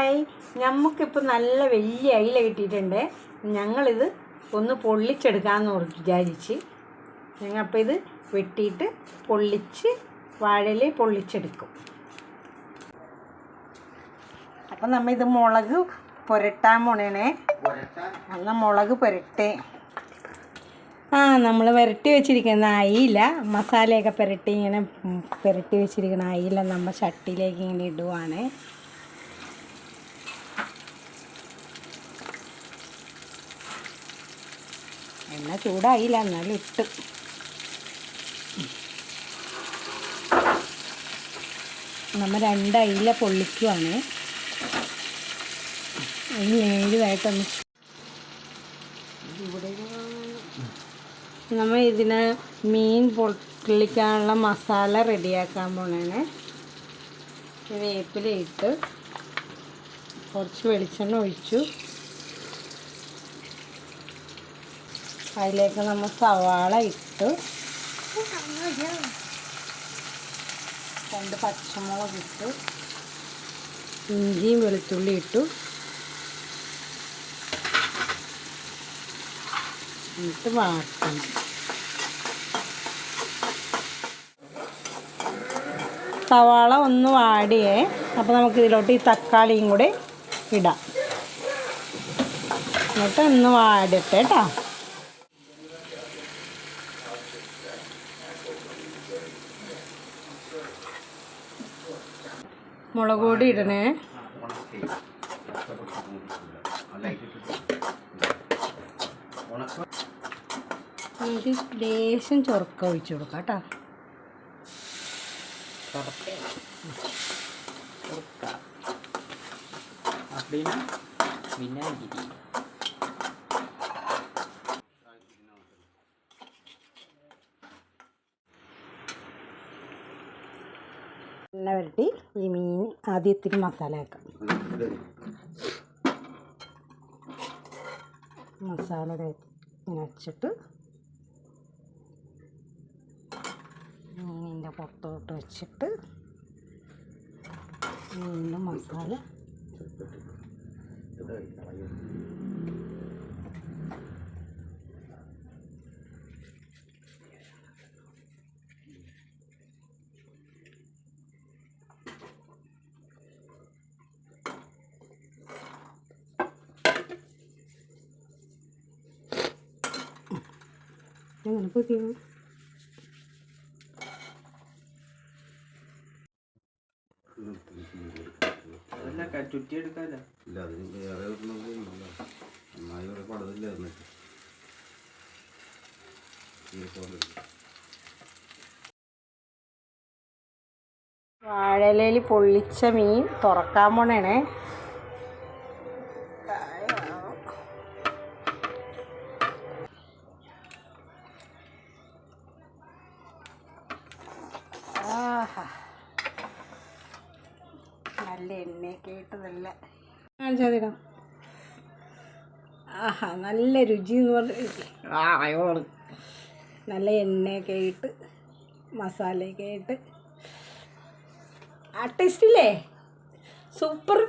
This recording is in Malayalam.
ഹായ്, നമുക്കിപ്പോൾ നല്ല വലിയ അയില കിട്ടിയിട്ടുണ്ട്. ഞങ്ങളിത് ഒന്ന് പൊള്ളിച്ചെടുക്കാമെന്ന് വിചാരിച്ച് ഞങ്ങളിപ്പോൾ ഇത് വെട്ടിയിട്ട് പൊള്ളിച്ച് വാഴയില പൊള്ളിച്ചെടുക്കും. അപ്പം നമ്മൾ ഇത് മുളക് പുരട്ടാൻ പോണേ. എന്നാൽ മുളക് പുരട്ടേ. നമ്മൾ പുരട്ടി വെച്ചിരിക്കുന്ന അയില, മസാലയൊക്കെ പുരട്ടി ഇങ്ങനെ പുരട്ടി വെച്ചിരിക്കുന്ന അയില നമ്മൾ ചട്ടിയിലേക്ക് ഇങ്ങനെ ഇടുവാണ്. എണ്ണ ചൂടായില്ല, എന്നാലും ഇട്ട്. നമ്മൾ 2 അയില പൊള്ളിക്കുവാണ്. ഇനി നേരിയതായിട്ടൊന്ന് നമ്മൾ ഇതിന് മീൻ പൊള്ളിക്കാനുള്ള മസാല റെഡിയാക്കാൻ പോണേ. വേപ്പില ഇട്ട് കുറച്ച് വെളിച്ചെണ്ണ ഒഴിച്ചു. അതിലേക്ക് നമ്മൾ സവാള ഇട്ടു, 2 പച്ചമുളക് ഇട്ടു, ഇഞ്ചിയും വെളുത്തുള്ളി ഇട്ടു. എന്നിട്ട് വാട്ടണം. സവാള ഒന്ന് വാടിയേ. അപ്പോൾ നമുക്ക് ഇതിലോട്ട് ഈ തക്കാളിയും കൂടി ഇടാം. എന്നിട്ട് ഒന്ന് വാടട്ടെ കേട്ടോ. മുളക് പൊടി ഇടണേ. നമുക്ക് ലേശം ചൊറുക്ക ഒഴിച്ചു കൊടുക്കാം കേട്ടോ. എണ്ണ വരട്ടി ഈ മീൻ ആദ്യം ഇത്തിരി മസാല ആക്കാം. മസാല ഇങ്ങനെ വെച്ചിട്ട് മീനിൻ്റെ പുറത്തോട്ട് വെച്ചിട്ട് മീനിൻ്റെ മസാല അങ്ങനെ പുതിയ ചുറ്റിയെടുക്കാല്ല. ഇല്ല, അതിന് വേറെ നന്നായി ഒരു പടത്തില്ല. വാഴയിലയിൽ പൊള്ളിച്ച മീൻ തുറക്കാൻ പോണേ. നല്ല എണ്ണയൊക്കെ ഇട്ട് നല്ല കാണിച്ചാൽ നല്ല രുചി എന്ന് പറഞ്ഞ നല്ല എണ്ണയൊക്കെ ഇട്ട് മസാലയൊക്കെ ഇട്ട് ടേസ്റ്റില്ലേ? സൂപ്പർ.